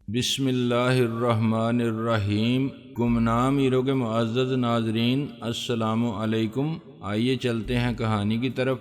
بسم اللہ الرحمن الرحیم۔ گمنام ایرو کے معزز ناظرین، السلام علیکم۔ آئیے چلتے ہیں کہانی کی طرف۔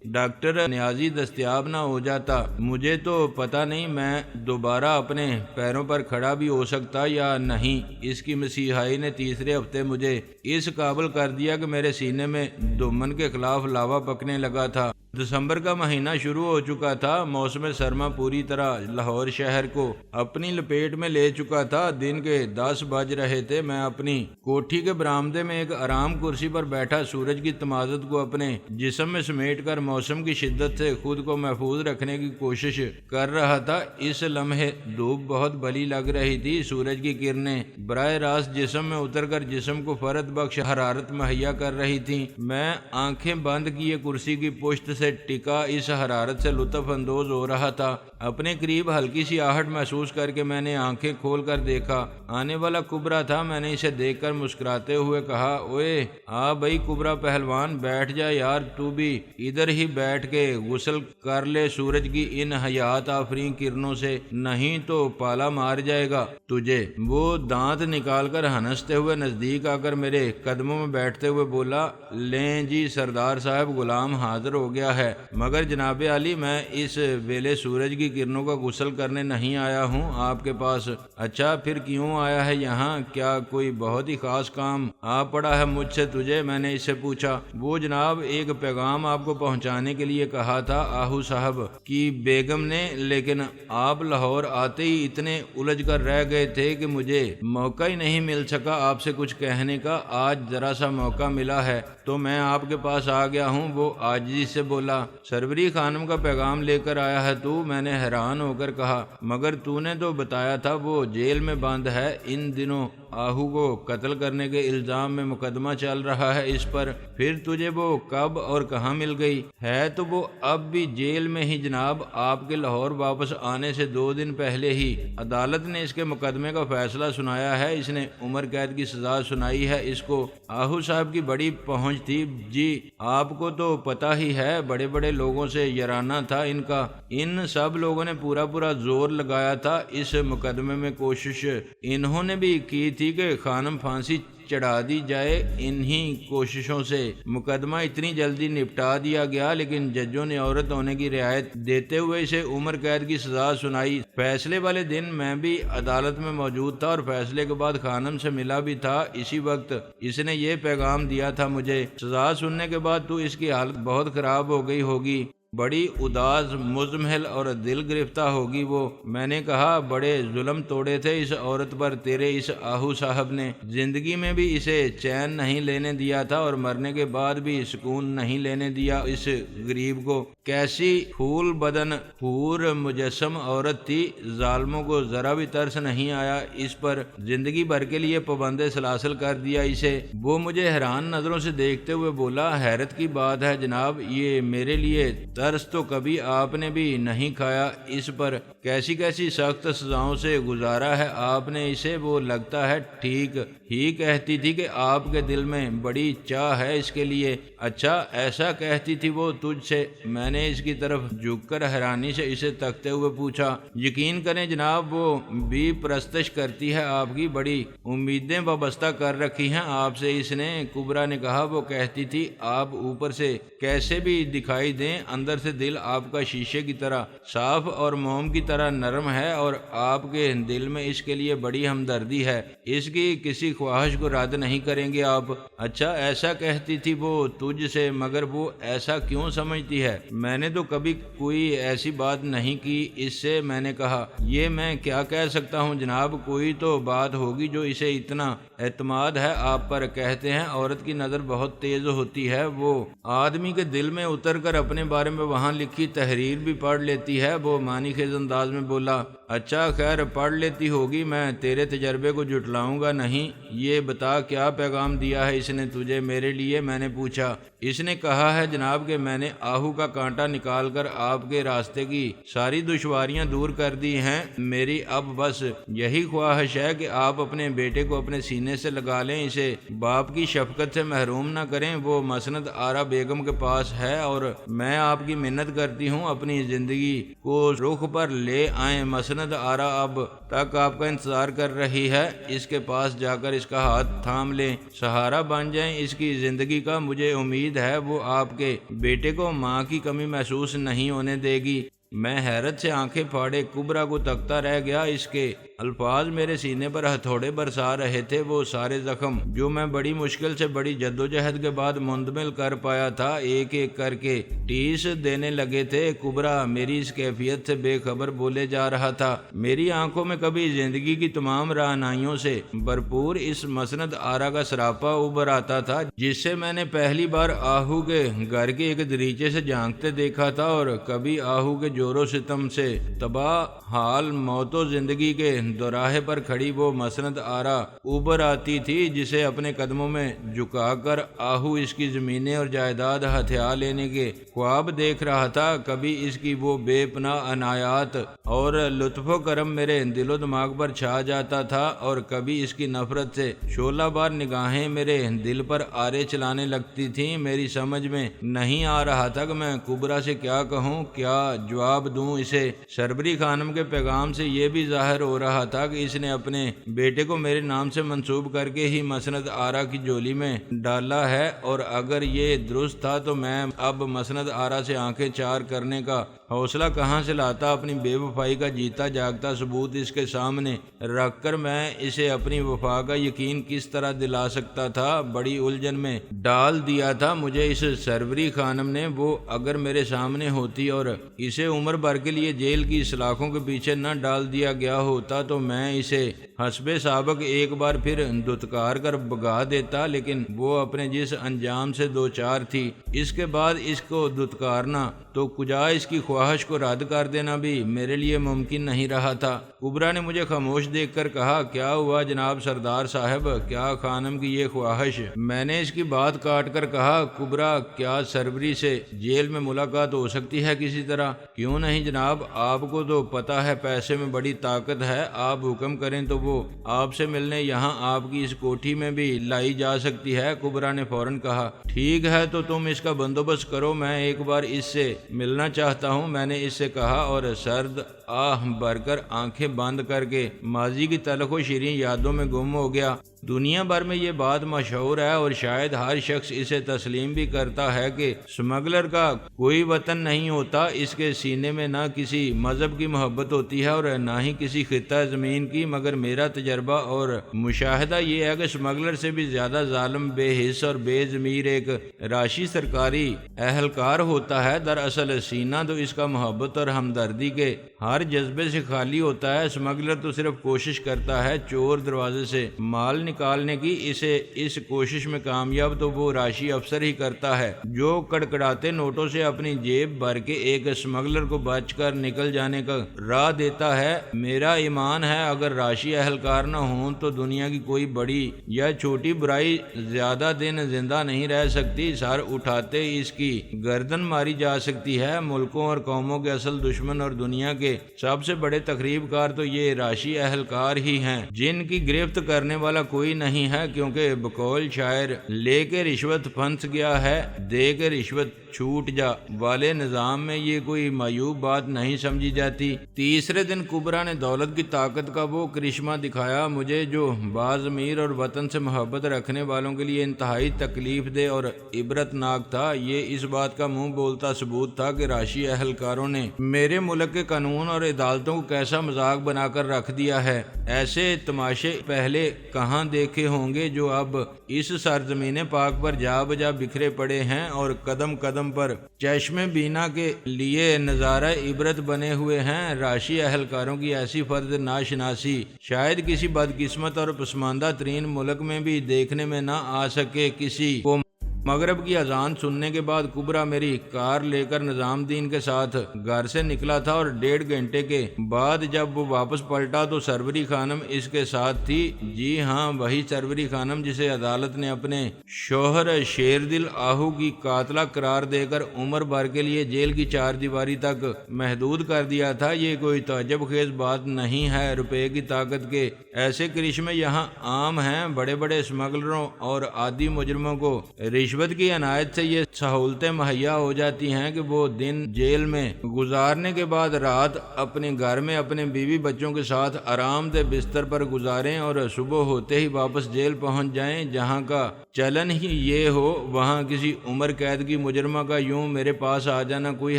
ڈاکٹر نیازی دستیاب نہ ہو جاتا، مجھے تو پتہ نہیں میں دوبارہ اپنے پیروں پر کھڑا بھی ہو سکتا یا نہیں۔ اس کی مسیحائی نے تیسرے ہفتے مجھے اس قابل کر دیا کہ میرے سینے میں دمن کے خلاف لاوا پکنے لگا تھا۔ دسمبر کا مہینہ شروع ہو چکا تھا۔ موسم سرما پوری طرح لاہور شہر کو اپنی لپیٹ میں لے چکا تھا۔ دن کے 10 بج رہے تھے۔ میں اپنی کوٹھی کے برآمدے میں ایک آرام کرسی پر بیٹھا سورج کی تمازت کو اپنے جسم میں سمیٹ کر موسم کی شدت سے خود کو محفوظ رکھنے کی کوشش کر رہا تھا۔ اس لمحے دھوپ بہت بلی لگ رہی تھی۔ سورج کی کرنیں براہ راست جسم میں اتر کر جسم کو فرد بخش حرارت مہیا کر رہی تھیں۔ میں آنکھیں بند کیے کرسی کی پشت سے ٹکا اس حرارت سے لطف اندوز ہو رہا تھا۔ اپنے قریب ہلکی سی آہٹ محسوس کر کے میں نے آنکھیں کھول کر دیکھا۔ آنے والا کبرا تھا۔ میں نے اسے دیکھ کر مسکراتے ہوئے کہا، اوئے آ بھائی کبرا پہلوان، بیٹھ جا یار، تو بھی ادھر ہی بیٹھ کے غسل کر لے سورج کی ان حیات آفرین کرنوں سے، نہیں تو پالا مار جائے گا تجھے۔ وہ دانت نکال کر ہنستے ہوئے نزدیک آ کر میرے قدموں میں بیٹھتے ہوئے بولا، لیں جی سردار صاحب، غلام حاضر ہو گیا ہے، مگر جناب عالی میں اس ویلے سورج کی کرنوں کا غسل کرنے نہیں آیا ہوں آپ کے پاس۔ اچھا پھر کیوں آیا ہے یہاں؟ کیا کوئی بہت ہی خاص کام آ پڑا ہے مجھ سے تجھے؟ میں نے اس سے پوچھا۔ وہ جناب ایک پیغام آپ کو پہنچانے کے لیے کہا تھا آہو صاحب کی بیگم نے، لیکن آپ لاہور آتے ہی اتنے الجھ کر رہ گئے تھے کہ مجھے موقع ہی نہیں مل سکا آپ سے کچھ کہنے کا۔ آج ذرا سا موقع ملا ہے تو میں آپ کے پاس آ گیا ہوں۔ وہ عاجزی سے بولا، سروری خانم کا پیغام لے کر آیا ہے تو؟ میں نے حیران ہو کر کہا، مگر تو نے تو بتایا تھا وہ جیل میں بند ہے، ان دنوں آہو کو قتل کرنے کے الزام میں مقدمہ چل رہا ہے اس پر، پھر تجھے وہ کب اور کہاں مل گئی ہے؟ تو وہ اب بھی جیل میں ہی جناب۔ آپ کے لاہور واپس آنے سے 2 دن پہلے ہی عدالت نے اس کے مقدمے کا فیصلہ سنایا ہے۔ اس نے عمر قید کی سزا سنائی ہے اس کو۔ آہو صاحب کی بڑی پہنچ تھی جی، آپ کو تو پتہ ہی ہے، بڑے بڑے لوگوں سے یارانہ تھا ان کا۔ ان سب لوگوں نے پورا زور لگایا تھا اس مقدمے میں۔ کوشش انہوں نے بھی کی تھی کہ خانم پھانسی چڑھا دی جائے۔ انہی کوششوں سے مقدمہ اتنی جلدی نپٹا دیا گیا، لیکن ججوں نے عورت ہونے کی رعایت دیتے ہوئے اسے عمر قید کی سزا سنائی۔ فیصلے والے دن میں بھی عدالت میں موجود تھا اور فیصلے کے بعد خانم سے ملا بھی تھا۔ اسی وقت اس نے یہ پیغام دیا تھا مجھے۔ سزا سننے کے بعد تو اس کی حالت بہت خراب ہو گئی ہوگی، بڑی اداس، مزمحل اور دل گرفتہ ہوگی وہ۔ میں نے کہا، بڑے ظلم توڑے تھے اس عورت پر تیرے اس آہو صاحب نے۔ زندگی میں بھی اسے چین نہیں لینے دیا تھا اور مرنے کے بعد بھی سکون نہیں لینے دیا اس غریب کو۔ کیسی پھول بدن حور مجسم عورت تھی، ظالموں کو ذرا بھی ترس نہیں آیا اس پر، زندگی بھر کے لیے پابند سلاسل کر دیا اسے۔ وہ مجھے حیران نظروں سے دیکھتے ہوئے بولا، حیرت کی بات ہے جناب، یہ میرے لیے ترس تو کبھی آپ نے بھی نہیں کھایا اس پر۔ کیسی کیسی سخت سزاؤں سے گزارا ہے آپ نے اسے۔ وہ لگتا ہے ٹھیک ہی کہتی تھی کہ آپ کے دل میں بڑی چاہ ہے اس کے لیے۔ اچھا ایسا کہتی تھی وہ تجھ سے؟ میں نے اس کی طرف جھک کر حیرانی سے اسے تکتے ہوئے پوچھا۔ یقین کریں جناب، وہ بھی پرستش کرتی ہے آپ کی، بڑی امیدیں وابستہ کر رکھی ہیں آپ سے اس نے۔ کبرا نے کہا، وہ کہتی تھی آپ اوپر سے کیسے بھی دکھائی دیں، اندر سے دل آپ کا شیشے کی طرح صاف اور موم کی طرح نرم ہے، اور آپ کے دل میں اس کے لیے بڑی ہمدردی ہے۔ اس کی کسی خواہش کو رد نہیں کریں گے آپ۔ اچھا ایسا کہتی تھی وہ تجھ سے، مگر وہ ایسا کیوں سمجھتی ہے؟ میں نے تو کبھی کوئی ایسی بات نہیں کی اس سے۔ میں نے کہا، یہ میں کیا کہہ سکتا ہوں جناب، کوئی تو بات ہوگی جو اسے اتنا اعتماد ہے آپ پر۔ کہتے ہیں عورت کی نظر بہت تیز ہوتی ہے، وہ آدمی کے دل میں اتر کر اپنے بارے میں وہاں لکھی تحریر بھی پڑھ لیتی ہے۔ وہ معنی خیز انداز میں بولا، اچھا خیر پڑھ لیتی ہوگی، میں تیرے تجربے کو جھٹلاؤں گا نہیں۔ یہ بتا کیا پیغام دیا ہے اس نے تجھے میرے لیے؟ میں نے پوچھا۔ اس نے کہا ہے جناب کہ میں نے آہو کا کانٹا نکال کر آپ کے راستے کی ساری دشواریاں دور کر دی ہیں، میری اب بس یہی خواہش ہے کہ آپ اپنے بیٹے کو اپنے سینے سے لگا لیں، اسے باپ کی شفقت سے محروم نہ کریں، وہ مسند آرا بیگم کے پاس ہے اور میں آپ کی منت کرتی ہوں اپنی زندگی کو رخ پر لے آئیں، مسند آرا اب تک آپ کا انتظار کر رہی ہے، اس کے پاس جا کر اس کا ہاتھ تھام لیں، سہارا بن جائیں اس کی زندگی کا، مجھے امید ہے وہ آپ کے بیٹے کو ماں کی کمی محسوس نہیں ہونے دے گی۔ میں حیرت سے آنکھیں پھاڑے کبرا کو تکتا رہ گیا، اس کے الفاظ میرے سینے پر ہتھوڑے برسا رہے تھے، وہ سارے زخم جو میں بڑی مشکل سے بڑی جدوجہد کے بعد منتقل کر پایا تھا ایک ایک کر کے ٹیس دینے لگے تھے۔ کبرا میری اس کیفیت سے بے خبر بولے جا رہا تھا، میری آنکھوں میں کبھی زندگی کی تمام رہنائیوں سے بھرپور اس مسند آرا کا سراپا ابھر آتا تھا جس سے میں نے پہلی بار آہو کے گھر کے ایک دریچے سے جھانکتے دیکھا تھا، اور کبھی آہو کے جور و ستم سے تباہ حال موت و زندگی کے دوراہے پر کھڑی وہ مسند آرا ابھر آتی تھی جسے اپنے قدموں میں جھکا کر آہو اس کی زمینیں اور جائیداد ہتھیا لینے کے خواب دیکھ رہا تھا۔ کبھی اس کی وہ بے پناہ عنایات اور لطف و کرم میرے دل و دماغ پر چھا جاتا تھا، اور کبھی اس کی نفرت سے شعلہ بار نگاہیں میرے دل پر آرے چلانے لگتی تھیں۔ میری سمجھ میں نہیں آ رہا تھا کہ میں کبرا سے کیا کہوں، کیا جواب دوں اسے۔ سربری خانم کے پیغام سے یہ بھی ظاہر ہو رہا تھا کہ اس نے اپنے بیٹے کو میرے نام سے منسوب کر کے ہی مسند آرا کی جولی میں ڈالا ہے، اور اگر یہ درست تھا تو میں اب مسند آرا سے آنکھیں چار کرنے کا حوصلہ کہاں سے لاتا؟ اپنی بے وفائی کا جیتا جاگتا ثبوت اس کے سامنے رکھ کر میں اسے اپنی وفا کا یقین کس طرح دلا سکتا تھا؟ بڑی الجھن میں ڈال دیا تھا مجھے اس سربری خانم نے۔ وہ اگر میرے سامنے ہوتی اور اسے عمر بھر کے لیے جیل کی سلاخوں کے پیچھے نہ ڈال دیا گیا ہوتا تو میں اسے حسب سابق ایک بار پھر دھتکار کر بھگا دیتا، لیکن وہ اپنے جس انجام سے دوچار تھی اس کے بعد اس کو دھتکارنا تو کجا اس کی خواہش کو رد کر دینا بھی میرے لیے ممکن نہیں رہا تھا۔ کبرا نے مجھے خاموش دیکھ کر کہا، کیا ہوا جناب سردار صاحب، کیا خانم کی یہ خواہش؟ میں نے اس کی بات کاٹ کر کہا، کبرا کیا سربری سے جیل میں ملاقات ہو سکتی ہے کسی طرح؟ کیوں نہیں جناب، آپ کو تو پتا ہے پیسے میں بڑی طاقت ہے، آپ حکم کریں تو وہ آپ سے ملنے یہاں آپ کی اس کوٹھی میں بھی لائی جا سکتی ہے۔ کبرا نے فوراً کہا، ٹھیک ہے تو تم اس کا بندوبست کرو، میں ایک بار اس سے ملنا چاہتا ہوں، میں نے اس سے کہا، اور سرد آہ بھر کر آنکھیں بند کر کے ماضی کی تلخ و شیریں یادوں میں گم ہو گیا۔ دنیا بھر میں یہ بات مشہور ہے اور شاید ہر شخص اسے تسلیم بھی کرتا ہے کہ سمگلر کا کوئی وطن نہیں ہوتا، اس کے سینے میں نہ کسی مذہب کی محبت ہوتی ہے اور نہ ہی کسی خطہ زمین کی، مگر میرا تجربہ اور مشاہدہ یہ ہے کہ سمگلر سے بھی زیادہ ظالم، بے حس اور بے ضمیر ایک راشی سرکاری اہلکار ہوتا ہے۔ دراصل سینہ تو اس کا محبت اور ہمدردی کے ہر جذبے سے خالی ہوتا ہے۔ سمگلر تو صرف کوشش کرتا ہے چور دروازے سے مال نکالنے کی، اسے اس کوشش میں کامیاب تو وہ راشی افسر ہی کرتا ہے جو کڑکڑاتے نوٹوں سے اپنی جیب بھر کے ایک سمگلر کو بچ کر نکل جانے کا راہ دیتا ہے۔ میرا ایمان ہے اگر راشی اہلکار نہ ہوں تو دنیا کی کوئی بڑی یا چھوٹی برائی زیادہ دن زندہ نہیں رہ سکتی، سر اٹھاتے اس کی گردن ماری جا سکتی ہے۔ ملکوں اور قوموں کے اصل دشمن اور دنیا کے سب سے بڑے تخریب کار تو یہ راشی اہلکار ہی ہیں جن کی گرفت کرنے والا کوئی نہیں ہے، کیونکہ بقول شاعر لے کے رشوت پھنس گیا ہے، دے کے رشوت چھوٹ جا والے نظام میں یہ کوئی معیوب بات نہیں سمجھی جاتی۔ تیسرے دن کبرا نے دولت کی طاقت کا وہ کرشمہ دکھایا مجھے جو باز امیر اور وطن سے محبت رکھنے والوں کے لیے انتہائی تکلیف دہ اور عبرت ناک تھا۔ یہ اس بات کا منہ بولتا ثبوت تھا کہ راشی اہلکاروں نے میرے ملک کے قانون اور عدالتوں کو کیسا مذاق بنا کر رکھ دیا ہے۔ ایسے تماشے پہلے کہاں دیکھے ہوں گے جو اب اس سرزمین پاک پر جا بجا بکھرے پڑے ہیں اور قدم قدم پر چشم بینا کے لیے نظارہ عبرت بنے ہوئے ہیں۔ راشی اہلکاروں کی ایسی فرد ناشناسی شاید کسی بدقسمت اور پسماندہ ترین ملک میں بھی دیکھنے میں نہ آ سکے۔ کسی کو مغرب کی اذان سننے کے بعد کبرا میری کار لے کر نظام الدین کے ساتھ گھر سے نکلا تھا اور 1.5 گھنٹے کے بعد جب وہ واپس پلٹا تو سروری خانم اس کے ساتھ تھی۔ جی ہاں، وہی سروری خانم جسے عدالت نے اپنے شوہر شیردل آہو کی قاتلہ قرار دے کر عمر بھر کے لیے جیل کی 4 دیواری تک محدود کر دیا تھا۔ یہ کوئی تعجب خیز بات نہیں ہے۔ روپے کی طاقت کے ایسے کرشمے یہاں عام ہیں۔ بڑے بڑے اسمگلروں اور عادی مجرموں کو رشوت کی عنایت سے یہ سہولتیں مہیا ہو جاتی ہیں کہ وہ دن جیل میں گزارنے کے بعد رات اپنے گھر میں اپنے بیوی بچوں کے ساتھ آرام دہ بستر پر گزاریں اور صبح ہوتے ہی واپس جیل پہنچ جائیں۔ جہاں کا چلن ہی یہ ہو، وہاں کسی عمر قید کی مجرمہ کا یوں میرے پاس آ جانا کوئی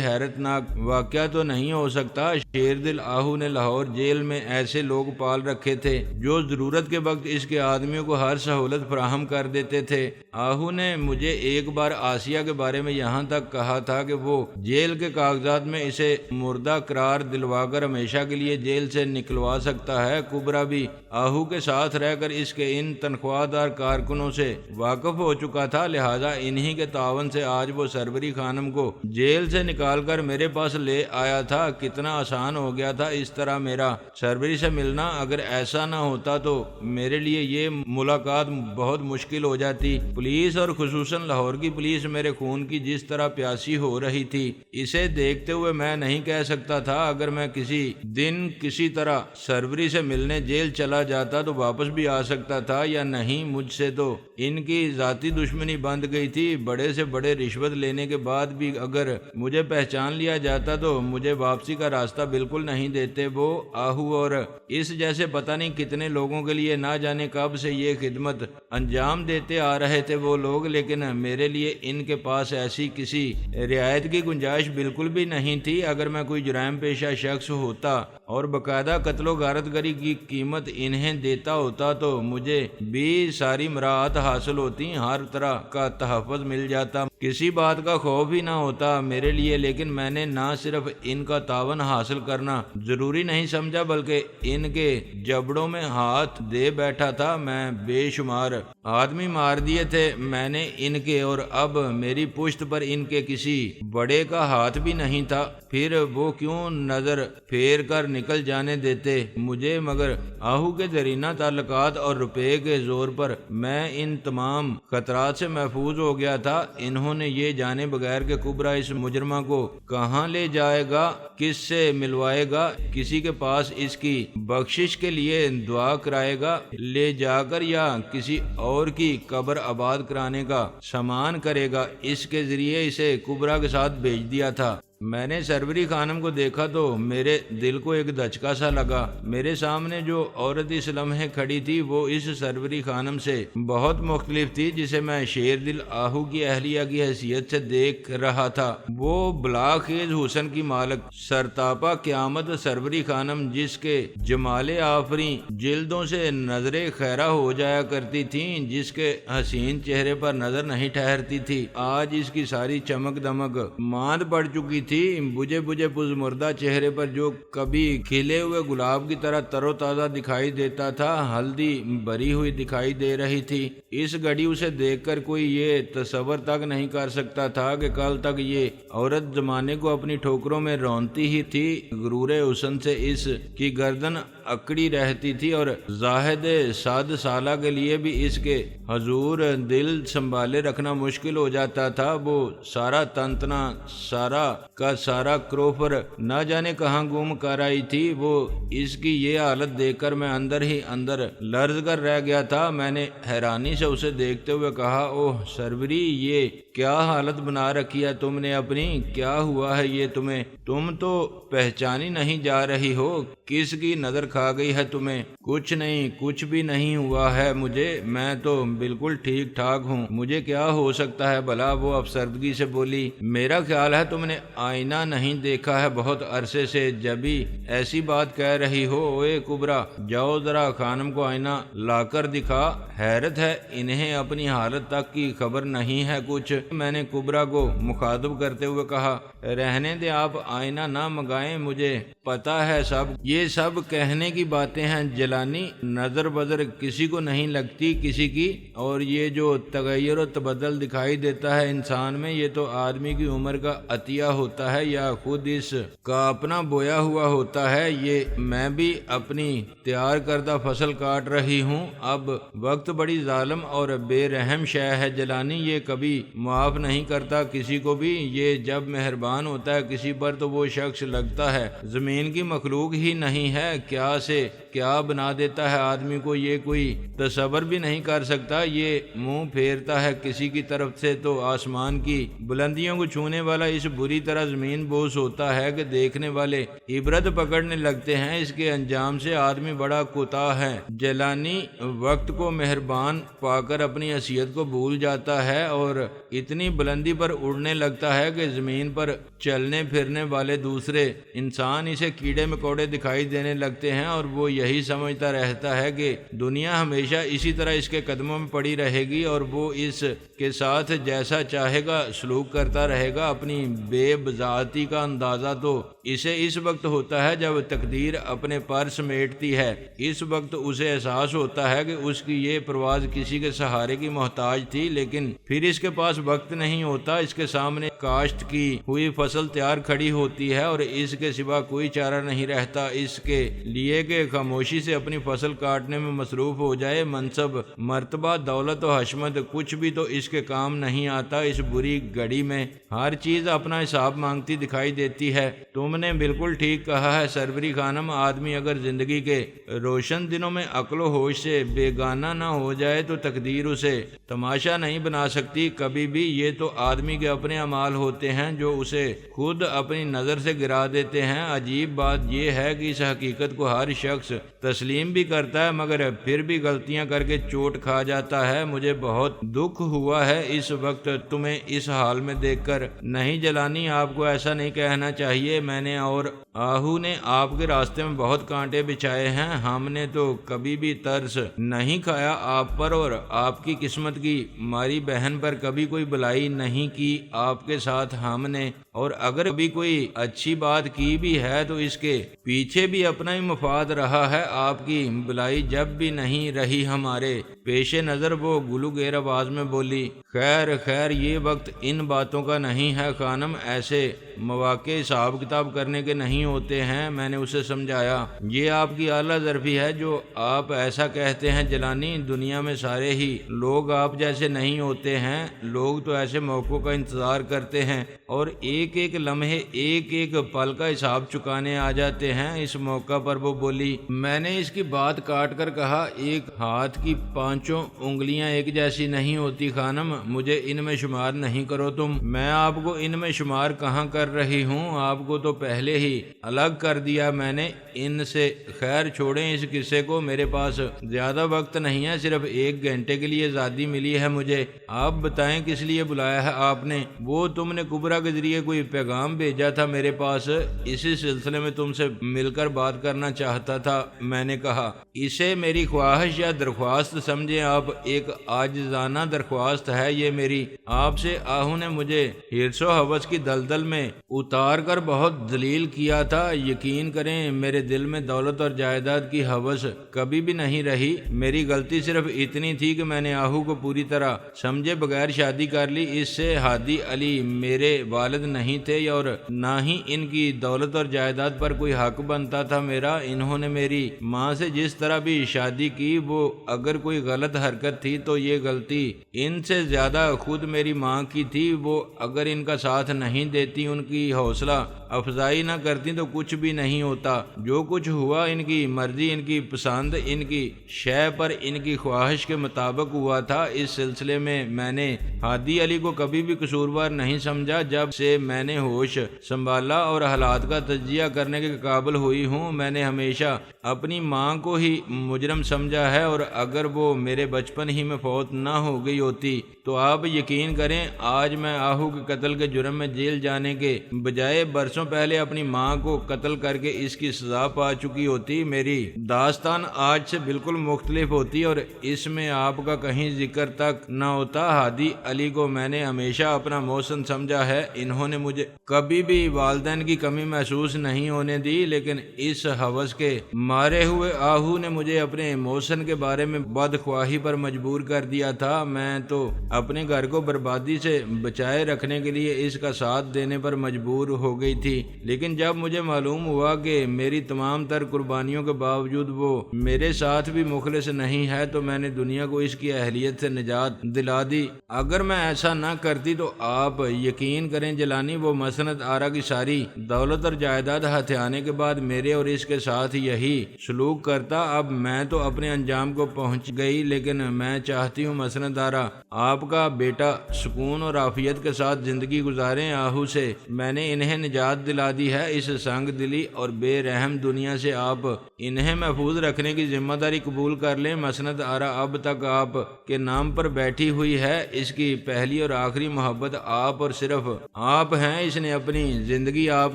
حیرت ناک واقعہ تو نہیں ہو سکتا۔ شیردل آہو نے لاہور جیل میں ایسے لوگ پال رکھے تھے جو ضرورت کے وقت اس کے آدمیوں کو ہر سہولت فراہم کر دیتے تھے۔ آہو نے مجھے ایک بار آسیہ کے بارے میں یہاں تک کہا تھا کہ وہ جیل کے کاغذات میں اسے مردہ قرار دلوا کر ہمیشہ کے لیے جیل سے نکلوا سکتا ہے۔ کبرا بھی آہو کے ساتھ رہ کر اس کے ان تنخواہ دار کارکنوں سے واقف ہو چکا تھا، لہذا انہی کے تعاون سے آج وہ سروری خانم کو جیل سے نکال کر میرے پاس لے آیا تھا۔ کتنا آسان ہو گیا تھا اس طرح میرا سروری سے ملنا۔ اگر ایسا نہ ہوتا تو میرے لیے یہ ملاقات بہت مشکل ہو جاتی۔ پولیس اور خصوصاً لاہور کی پولیس میرے خون کی جس طرح پیاسی ہو رہی تھی، اسے دیکھتے ہوئے میں نہیں کہہ سکتا تھا اگر میں کسی دن کسی طرح سروری سے ملنے جیل چلا جاتا تو واپس بھی آ سکتا تھا یا نہیں۔ مجھ سے تو ان کی ذاتی دشمنی بند گئی تھی۔ بڑے سے بڑے رشوت لینے کے بعد بھی اگر مجھے پہچان لیا جاتا تو مجھے واپسی کا راستہ بالکل نہیں دیتے۔ وہ آہو اور اس جیسے پتہ نہیں کتنے لوگوں کے لیے نہ جانے کب سے یہ خدمت انجام دیتے آ رہے تھے وہ لوگ، لیکن میرے لیے ان کے پاس ایسی کسی رعایت کی گنجائش بالکل بھی نہیں تھی۔ اگر میں کوئی جرائم پیشہ شخص ہوتا اور باقاعدہ قتل و غارت گری کی قیمت انہیں دیتا ہوتا تو مجھے بھی ساری مراعات حاصل ہوتی، ہر طرح کا تحفظ مل جاتا، کسی بات کا خوف ہی نہ ہوتا میرے لیے۔ لیکن میں نے نہ صرف ان کا تعاون حاصل کرنا ضروری نہیں سمجھا بلکہ ان کے جبڑوں میں ہاتھ دے بیٹھا تھا۔ میں بے شمار آدمی مار دیے تھے میں نے ان کے، اور اب میری پشت پر ان کے کسی بڑے کا ہاتھ بھی نہیں تھا۔ پھر وہ کیوں نظر پھیر کر نکل جانے دیتے مجھے؟ مگر آہو کے دیرینہ تعلقات اور روپے کے زور پر میں ان تمام خطرات سے محفوظ ہو گیا تھا۔ انہوں نے یہ جانے بغیر کہ کبرا اس مجرمہ کو کہاں لے جائے گا، کس سے ملوائے گا، کسی کے پاس اس کی بخشش کے لیے دعا کرائے گا لے جا کر، یا کسی اور کی قبر آباد کرانے کا سامان کرے گا، اس کے ذریعے اسے کبرا کے ساتھ بھیج دیا تھا۔ میں نے سروری خانم کو دیکھا تو میرے دل کو ایک دھچکا سا لگا۔ میرے سامنے جو عورت اس لمحے کھڑی تھی وہ اس سروری خانم سے بہت مختلف تھی جسے میں شیردل آہو کی اہلیہ کی حیثیت سے دیکھ رہا تھا۔ وہ بلاخیز حسن کی مالک سرتاپا قیامت سروری خانم، جس کے جمال آفریں جلدوں سے نظریں خیرہ ہو جایا کرتی تھیں، جس کے حسین چہرے پر نظر نہیں ٹھہرتی تھی، آج اس کی ساری چمک دمک ماند پڑ چکی تھی۔ بجھے بجھے پزمردہ چہرے پر جو کبھی کھلے ہوئے گلاب کی طرح تر و تازہ دکھائی دیتا تھا، ہلدی بری ہوئی دکھائی دے رہی تھی۔ اس گھڑی اسے دیکھ کر کوئی یہ تصور تک نہیں کر سکتا تھا کہ کل تک یہ عورت زمانے کو اپنی ٹھوکروں میں رونتی ہی تھی، غرور حسن سے اس کی گردن اکڑی رہتی تھی، اور زاہد 100 سالہ کے لیے بھی اس کے حضور دل سنبھالے رکھنا مشکل ہو جاتا تھا۔ وہ سارا تنتنا، سارا کا سارا کروفر نہ جانے کہاں گم کر آئی تھی۔ وہ اس کی یہ حالت دیکھ کر میں اندر ہی اندر لرز کر رہ گیا تھا۔ میں نے حیرانی سے اسے دیکھتے ہوئے کہا، اوہ سروری، یہ کیا حالت بنا رکھی ہے تم نے اپنی؟ کیا ہوا ہے یہ تمہیں؟ تم تو پہچانی نہیں جا رہی ہو، کس کی نظر کھا گئی ہے تمہیں؟ کچھ نہیں، کچھ بھی نہیں ہوا ہے مجھے، میں تو بالکل ٹھیک ٹھاک ہوں، مجھے کیا ہو سکتا ہے بھلا؟ وہ افسردگی سے بولی۔ میرا خیال ہے تم نے آئینہ نہیں دیکھا ہے بہت عرصے سے، جبھی ایسی بات کہہ رہی ہو۔ اوے کبرا، جاؤ ذرا خانم کو آئینہ لا کر دکھا۔ حیرت ہے انہیں اپنی حالت تک کی خبر نہیں ہے کچھ۔ میں نے کبرا کو مخاطب کرتے ہوئے کہا، رہنے دے، آپ آئینہ نہ منگائیں، مجھے پتہ ہے یہ سب کہنے کی باتیں ہیں جیلانی، نظر بظر کسی کو نہیں لگتی کسی کی، اور یہ جو تغیر و تبدل دکھائی دیتا ہے انسان میں، یہ تو آدمی کی عمر کا عطیہ ہوتا ہے یا خود اس کا اپنا بویا ہوا ہوتا ہے۔ یہ میں بھی اپنی تیار کردہ فصل کاٹ رہی ہوں۔ اب وقت بڑی ظالم اور بے رحم شے ہے جیلانی، یہ کبھی معاف نہیں کرتا کسی کو بھی، یہ جب مہربان ہوتا ہے کسی پر تو وہ شخص لگتا ہے زمین کی مخلوق ہی نہیں ہے، کیا سے کیا بنا دیتا ہے آدمی کو یہ کوئی تصور بھی نہیں کر سکتا۔ یہ منہ پھیرتا ہے کسی کی طرف سے تو آسمان کی بلندیوں کو چھونے والا اس بری طرح زمین بوس ہوتا ہے کہ دیکھنے والے عبرت پکڑنے لگتے ہیں۔ اس کے انجام سے آدمی بڑا کوتاہ ہے۔ جیلانی وقت کو مہربان پا کر اپنی حیثیت کو بھول جاتا ہے اور اتنی بلندی پر اڑنے لگتا ہے کہ زمین پر چلنے پھرنے والے دوسرے انسان اسے کیڑے مکوڑے دکھائی دینے لگتے ہیں، اور وہ یہی سمجھتا رہتا ہے کہ دنیا ہمیشہ اسی طرح اس کے قدموں میں پڑی رہے گی اور وہ اس کے ساتھ جیسا چاہے گا سلوک کرتا رہے گا۔ اپنی بے بضاعتی کا اندازہ تو اسے اس وقت ہوتا ہے جب تقدیر اپنے پر سمیٹتی ہے، اس وقت اسے احساس ہوتا ہے کہ اس کی یہ پرواز کسی کے سہارے کی محتاج تھی، لیکن پھر اس کے پاس وقت نہیں ہوتا، اس کے سامنے کاشت کی ہوئی فصل تیار کھڑی ہوتی ہے اور اس کے سوا کوئی چارہ نہیں رہتا اس کے لیے کہ خاموشی سے اپنی فصل کاٹنے میں مصروف ہو جائے۔ منصب، مرتبہ، دولت و حشمت کچھ بھی تو اس کے کام نہیں آتا۔ اس بری گھڑی میں ہر چیز اپنا حساب مانگتی دکھائی دیتی ہے۔ تم نے بالکل ٹھیک کہا ہے سربری خانم، آدمی اگر زندگی کے روشن دنوں میں عقل و ہوش سے بیگانہ نہ ہو جائے تو تقدیر اسے تماشا نہیں بنا سکتی کبھی بھی۔ یہ تو آدمی کے اپنے اعمال ہوتے ہیں جو اسے خود اپنی نظر سے گرا دیتے ہیں۔ عجیب بات یہ ہے کہ اس حقیقت کو ہر شخص تسلیم بھی کرتا ہے مگر پھر بھی غلطیاں کر کے چوٹ کھا جاتا ہے۔ مجھے بہت دکھ ہوا ہے اس وقت تمہیں اس حال میں دیکھ کر۔ نہیں جیلانی، آپ کو ایسا نہیں کہنا چاہیے، میں نے اور آہو نے آپ کے راستے میں بہت کانٹے بچھائے ہیں، ہم نے تو کبھی بھی ترس نہیں کھایا آپ پر، اور آپ کی قسمت کی ماری بہن پر کبھی کوئی بلائی نہیں کی آپ کے ساتھ ہم نے، اور اگر کبھی کوئی اچھی بات کی بھی ہے تو اس کے پیچھے بھی اپنا ہی مفاد رہا ہے۔ آپ کی بلائی جب بھی نہیں رہی ہمارے پیش نظر، وہ گلوگیر آواز میں بولی۔ خیر خیر، یہ وقت ان باتوں کا نہیں ہے خانم، ایسے مواقع حساب کتاب کرنے کے نہیں ہوتے ہیں، میں نے اسے سمجھایا۔ یہ آپ کی اعلیٰ ظرفی ہے جو آپ ایسا کہتے ہیں جیلانی، دنیا میں سارے ہی لوگ آپ جیسے نہیں ہوتے ہیں، لوگ تو ایسے موقعوں کا انتظار کرتے ہیں اور ایک ایک لمحے ایک ایک پل کا حساب چکانے آ جاتے ہیں۔ اس موقع پر وہ بولی۔ میں نے اس کی بات کاٹ کر کہا، ایک ہاتھ کی پانچوں انگلیاں ایک جیسی نہیں ہوتی خانم، مجھے ان میں شمار نہیں کرو تم۔ میں آپ کو ان میں شمار کہاں کر رہی ہوں، آپ کو تو پہلے ہی الگ کر دیا میں نے ان سے۔ خیر چھوڑیں اس قصے کو، میرے پاس زیادہ وقت نہیں ہے، صرف 1 گھنٹے کے لیے آزادی ملی ہے مجھے۔ آپ بتائیں کس لیے بلایا ہے آپ نے؟ وہ تم نے کبرا کے ذریعے کوئی پیغام بھیجا تھا میرے پاس، اسی سلسلے میں تم سے مل کر بات کرنا چاہتا تھا، میں نے کہا۔ اسے میری خواہش یا درخواست سمجھیں آپ، ایک عاجزانہ درخواست ہے یہ میری آپ سے۔ آہو نے مجھے حرص و ہوس کی دلدل میں اتار کر بہت ذلیل کیا تھا، یقین کریں میرے دل میں دولت اور جائیداد کی ہوس کبھی بھی نہیں رہی۔ میری غلطی صرف اتنی تھی کہ میں نے آہو کو پوری طرح سمجھے بغیر شادی کر لی۔ اس سے ہادی علی میرے والد نہیں تھے اور نہ ہی ان کی دولت اور جائیداد پر کوئی حق بنتا تھا میرا۔ انہوں نے میری ماں سے جس طرح بھی شادی کی، وہ اگر کوئی غلط حرکت تھی تو یہ غلطی ان سے زیادہ خود میری ماں کی تھی۔ وہ اگر ان کا ساتھ نہیں دیتی، ان کی حوصلہ افزائی نہ کرتی تو کچھ بھی نہیں ہوتا۔ جو کچھ ہوا ان کی مرضی، ان کی پسند، ان کی شے پر ان کی خواہش کے مطابق ہوا تھا۔ اس سلسلے میں میں نے ہادی علی کو کبھی بھی قصوروار نہیں سمجھا۔ جب سے میں نے ہوش سنبھالا اور حالات کا تجزیہ کرنے کے قابل ہوئی ہوں، میں نے ہمیشہ اپنی ماں کو ہی مجرم سمجھا ہے، اور اگر وہ میرے بچپن ہی میں فوت نہ ہو گئی ہوتی تو آپ یقین کریں آج میں آہو کے قتل کے جرم میں جیل جانے کے بجائے برسوں پہلے اپنی ماں کو قتل کر کے اس کی سزا پا چکی ہوتی۔ میری داستان آج سے بالکل مختلف ہوتی اور اس میں آپ کا کہیں ذکر تک نہ ہوتا۔ ہادی علی کو میں نے ہمیشہ اپنا محسن سمجھا ہے، انہوں نے مجھے کبھی بھی والدین کی کمی محسوس نہیں ہونے دی، لیکن اس ہوس کے مارے ہوئے آہو نے مجھے اپنے محسن کے بارے میں بدخواہی پر مجبور کر دیا تھا۔ میں تو اپنے گھر کو بربادی سے بچائے رکھنے کے لیے اس کا ساتھ دینے پر مجبور ہو گئی تھی، لیکن جب مجھے معلوم ہوا کہ میری تمام تر قربانیوں کے باوجود وہ میرے ساتھ بھی مخلص نہیں ہے تو میں نے دنیا کو اس کی اہلیت سے نجات دلا دی۔ اگر میں ایسا نہ کرتی تو آپ یقین کریں جیلانی وہ مسند آرا کی ساری دولت اور جائیداد ہتھیانے کے بعد میرے اور اس کے ساتھ یہی سلوک کرتا۔ اب میں تو اپنے انجام کو پہنچ گئی، لیکن میں چاہتی ہوں مسند آرا آپ کا بیٹا سکون اور عافیت کے ساتھ زندگی گزاریں۔ آہو سے میں نے انہیں نجات دلا دی ہے، اس سنگ دلی اور بے رحم دنیا سے آپ انہیں محفوظ رکھنے کی ذمہ داری قبول کر لیں۔ مسند آرا اب تک آپ کے نام پر بیٹھی ہوئی ہے، اس کی پہلی اور آخری محبت آپ اور صرف آپ ہیں، اس نے اپنی زندگی آپ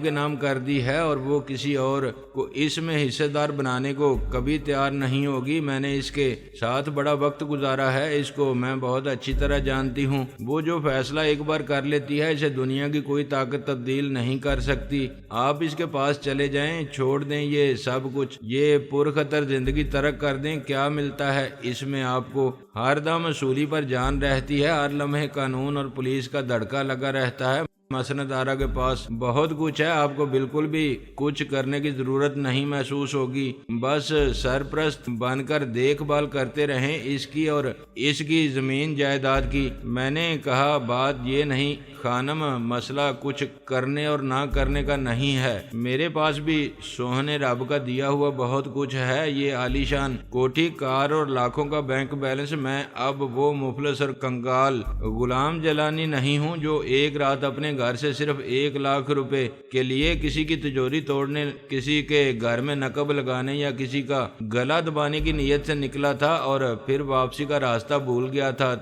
کے نام کر دی ہے اور وہ کسی اور کو اس میں حصے دار بنانے کو کبھی تیار نہیں ہوگی۔ میں نے اس کے ساتھ بڑا وقت گزارا ہے، اس کو میں بہت اچھی طرح جانتی ہوں، وہ جو فیصلہ ایک بار کر لیتی ہے اسے دنیا کی کوئی طاقت تبدیل نہیں کر سکتی۔ آپ اس کے پاس چلے جائیں، چھوڑ دیں یہ سب کچھ، یہ پرخطر زندگی ترک کر دیں، کیا ملتا ہے اس میں آپ کو؟ ہر دم اصولی پر جان رہتی ہے، ہر لمحے قانون اور پولیس کا دھڑکا لگا رہتا ہے۔ مسند آرا کے پاس بہت کچھ ہے، آپ کو بالکل بھی کچھ کرنے کی ضرورت نہیں محسوس ہوگی، بس سرپرست بن کر دیکھ بھال کرتے رہیں اس کی اور اس کی زمین جائیداد کی۔ میں نے کہا بات یہ نہیں خانم، مسئلہ کچھ کرنے اور نہ کرنے کا نہیں ہے، میرے پاس بھی سوہنے رب کا دیا ہوا بہت کچھ ہے، یہ عالی شان کوٹھی، کار اور لاکھوں کا بینک بیلنس۔ میں اب وہ مفلس اور کنگال غلام جیلانی نہیں ہوں جو ایک رات اپنے گھر سے صرف 1,00,000 روپے کے لیے کسی کی تجوری توڑنے، کسی کے گھر میں نقب لگانے یا کسی کا گلا دبانے کی نیت سے نکلا تھا اور پھر واپسی کا راستہ بھول گیا تھا۔